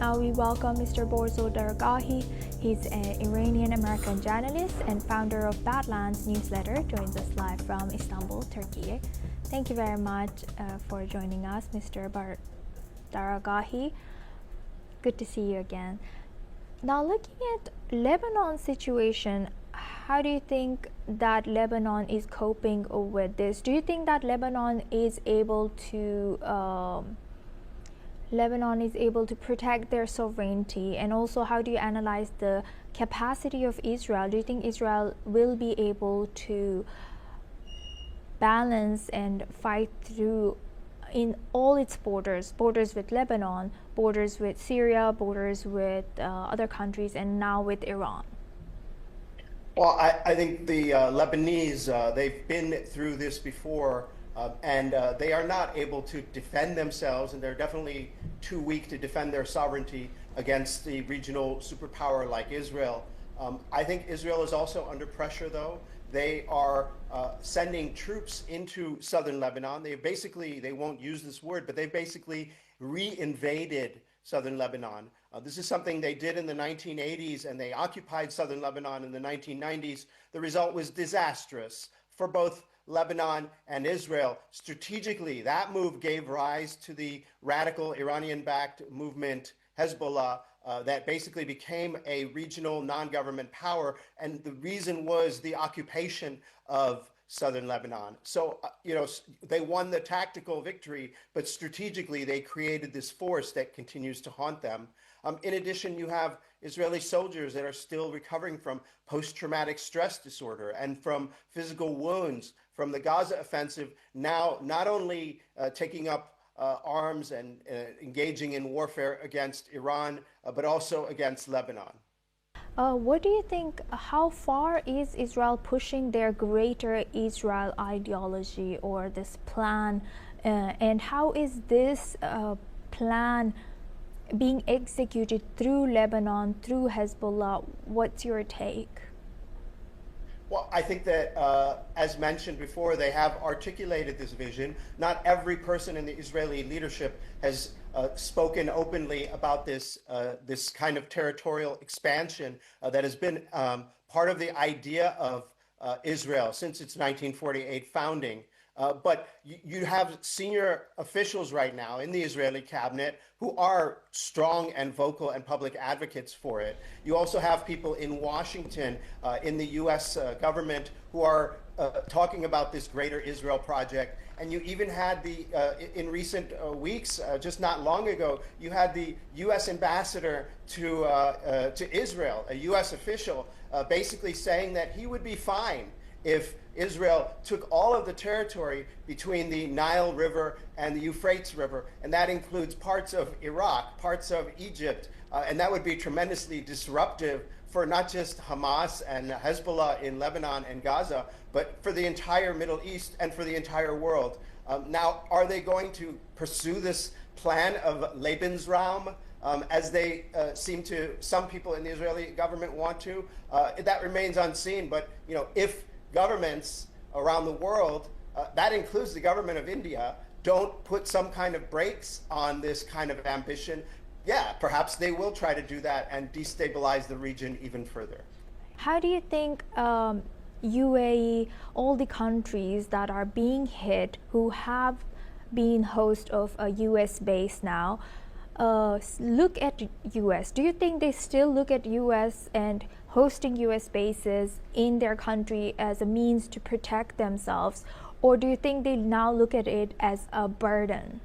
We welcome Mr. Borzo Dargahi. He's an Iranian-American journalist and founder of Badlands newsletter, joins us live from Istanbul, Turkey. Thank you very much for joining us, Mr. Dargahi. Good to see you again. Now, looking at Lebanon's situation, how do you think that Lebanon is coping with this? Do you think that Lebanon is able to protect their sovereignty? And also, how do you analyze the capacity of Israel? Do you think Israel will be able to balance and fight through in all its borders with Lebanon, borders with Syria, borders with other countries, and now with Iran? Well, I think the Lebanese, they've been through this before, and they are not able to defend themselves, and they're definitely too weak to defend their sovereignty against the regional superpower like Israel. I think Israel is also under pressure, though. They are sending troops into southern Lebanon. They won't use this word, but they basically re-invaded southern Lebanon. This is something they did in the 1980s, and they occupied southern Lebanon in the 1990s. The result was disastrous for both Lebanon and Israel. Strategically, that move gave rise to the radical Iranian-backed movement Hezbollah, that basically became a regional non-government power, and the reason was the occupation of southern Lebanon. So, they won the tactical victory, but strategically they created this force that continues to haunt them. In addition, you have Israeli soldiers that are still recovering from post-traumatic stress disorder and from physical wounds from the Gaza offensive, now not only taking up arms and engaging in warfare against Iran, but also against Lebanon. What do you think, how far is Israel pushing their greater Israel ideology or this plan, and how is this plan being executed through Lebanon, through Hezbollah? What's your take? Well, I think that, as mentioned before, they have articulated this vision. Not every person in the Israeli leadership has spoken openly about this kind of territorial expansion that has been part of the idea of Israel since its 1948 founding. But you have senior officials right now in the Israeli cabinet who are strong and vocal and public advocates for it. You also have people in Washington, in the US government, who are talking about this greater Israel project. And you even had in recent weeks, just not long ago, you had the US ambassador to Israel, a US official, basically saying that he would be fine if Israel took all of the territory between the Nile River and the Euphrates River, and that includes parts of Iraq, parts of Egypt, and that would be tremendously disruptive for not just Hamas and Hezbollah in Lebanon and Gaza, but for the entire Middle East and for the entire world. Now, are they going to pursue this plan of Lebensraum, as they some people in the Israeli government want to? That remains unseen, but if governments around the world, that includes the government of India, don't put some kind of brakes on this kind of ambition, yeah, perhaps they will try to do that and destabilize the region even further. How do you think UAE, all the countries that are being hit, who have been host of a US base now, look at US? Do you think they still look at US and hosting US bases in their country as a means to protect themselves, or do you think they now look at it as a burden?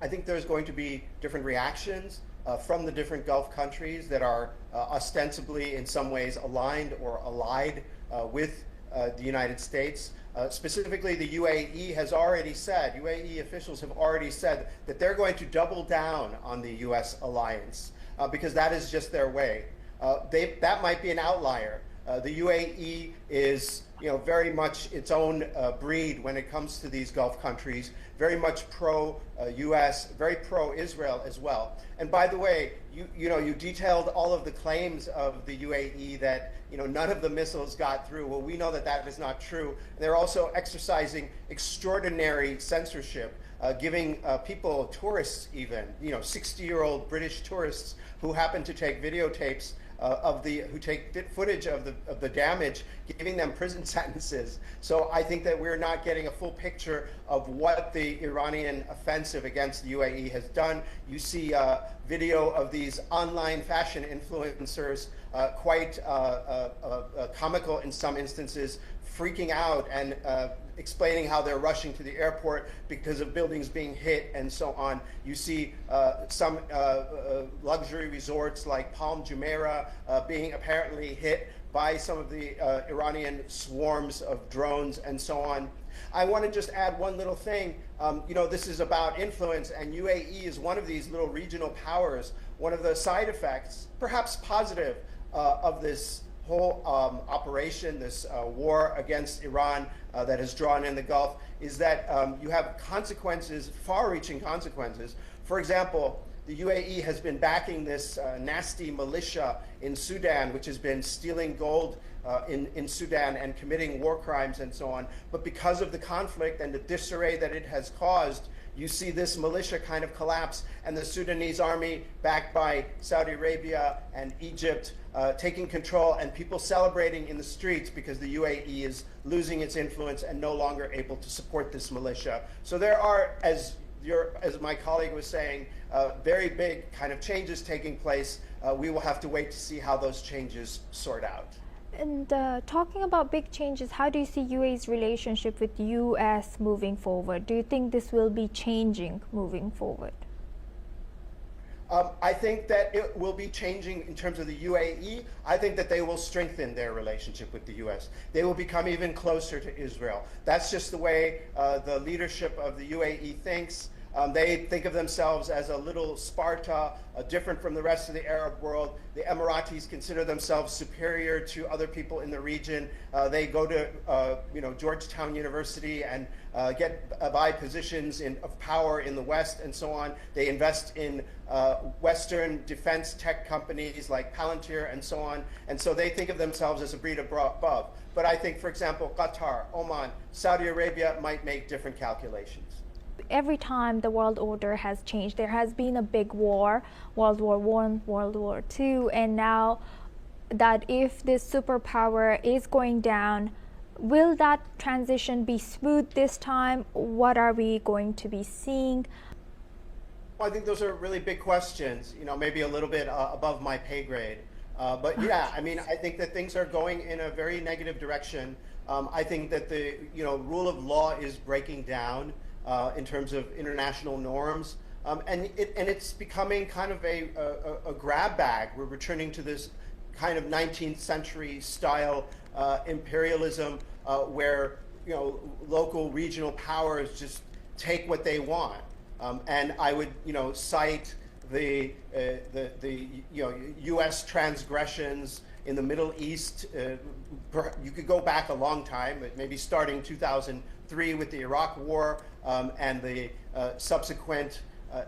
I think there's going to be different reactions from the different Gulf countries that are ostensibly in some ways aligned or allied with the United States. Specifically, the UAE has already said, UAE officials have already said that they're going to double down on the US alliance because that is just their way. That might be an outlier. The UAE is very much its own breed when it comes to these Gulf countries, very much pro-U.S., very pro-Israel as well. And by the way, you detailed all of the claims of the UAE that none of the missiles got through. Well, we know that that is not true. They're also exercising extraordinary censorship, giving people, tourists even, 60-year-old British tourists who happen to take videotapes who take footage of the damage, giving them prison sentences. So I think that we're not getting a full picture of what the Iranian offensive against the UAE has done. You see video of these online fashion influencers, quite comical in some instances, freaking out and explaining how they're rushing to the airport because of buildings being hit and so on. You see some luxury resorts like Palm Jumeirah being apparently hit by some of the Iranian swarms of drones and so on. I want to just add one little thing. This is about influence, and UAE is one of these little regional powers. One of the side effects, perhaps positive, of this whole operation, this war against Iran that has drawn in the Gulf, is that you have consequences, far-reaching consequences. For example, the UAE has been backing this nasty militia in Sudan, which has been stealing gold in Sudan and committing war crimes and so on. But because of the conflict and the disarray that it has caused, you see this militia kind of collapse, and the Sudanese army, backed by Saudi Arabia and Egypt, taking control, and people celebrating in the streets because the UAE is losing its influence and no longer able to support this militia. So there are, as my colleague was saying, very big kind of changes taking place. We will have to wait to see how those changes sort out. And talking about big changes, how do you see UAE's relationship with the US moving forward? Do you think this will be changing moving forward? I think that it will be changing in terms of the UAE. I think that they will strengthen their relationship with the US. They will become even closer to Israel. That's just the way the leadership of the UAE thinks. They think of themselves as a little Sparta, different from the rest of the Arab world. The Emiratis consider themselves superior to other people in the region. They go to Georgetown University and buy positions of power in the West and so on. They invest in Western defense tech companies like Palantir and so on. And so they think of themselves as a breed above. But I think, for example, Qatar, Oman, Saudi Arabia might make different calculations. Every time the world order has changed, there has been a big war, World War I, World War II, and now that if this superpower is going down, will that transition be smooth this time? What are we going to be seeing? Well, I think those are really big questions, maybe a little bit above my pay grade. But yeah, I mean, I think that things are going in a very negative direction. I think that the rule of law is breaking down in terms of international norms, and it's becoming kind of a grab bag. We're returning to this kind of 19th century style imperialism where local regional powers just take what they want, and I would cite the U.S. transgressions in the Middle East. You could go back a long time, maybe starting 2003 with the Iraq War and the subsequent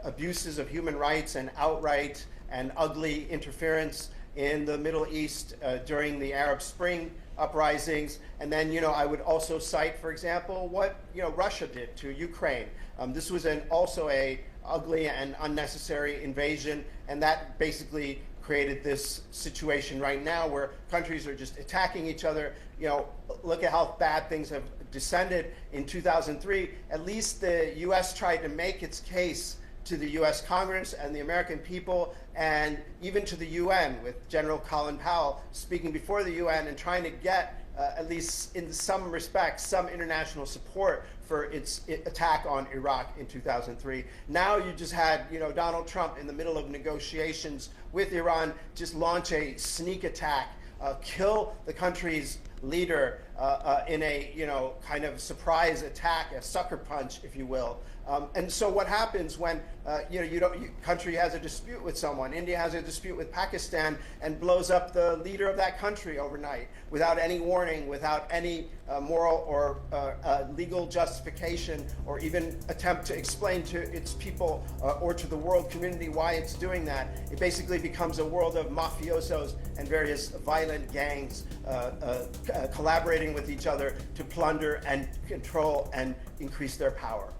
abuses of human rights and outright and ugly interference in the Middle East during the Arab Spring uprisings. And then, I would also cite, for example, what Russia did to Ukraine. This was also a ugly and unnecessary invasion, and that basically created this situation right now where countries are just attacking each other. Look at how bad things have descended in 2003. At least the U.S. tried to make its case to the U.S. Congress and the American people, and even to the UN, with General Colin Powell speaking before the UN and trying to get, at least in some respects, some international support for its attack on Iraq in 2003. Now you just had, Donald Trump in the middle of negotiations with Iran just launch a sneak attack, kill the country's leader in a, kind of surprise attack, a sucker punch, if you will. And so what happens when country has a dispute with someone, India has a dispute with Pakistan, and blows up the leader of that country overnight without any warning, without any moral or legal justification, or even attempt to explain to its people or to the world community why it's doing that. It basically becomes a world of mafiosos and various violent gangs collaborating with each other to plunder and control and increase their power.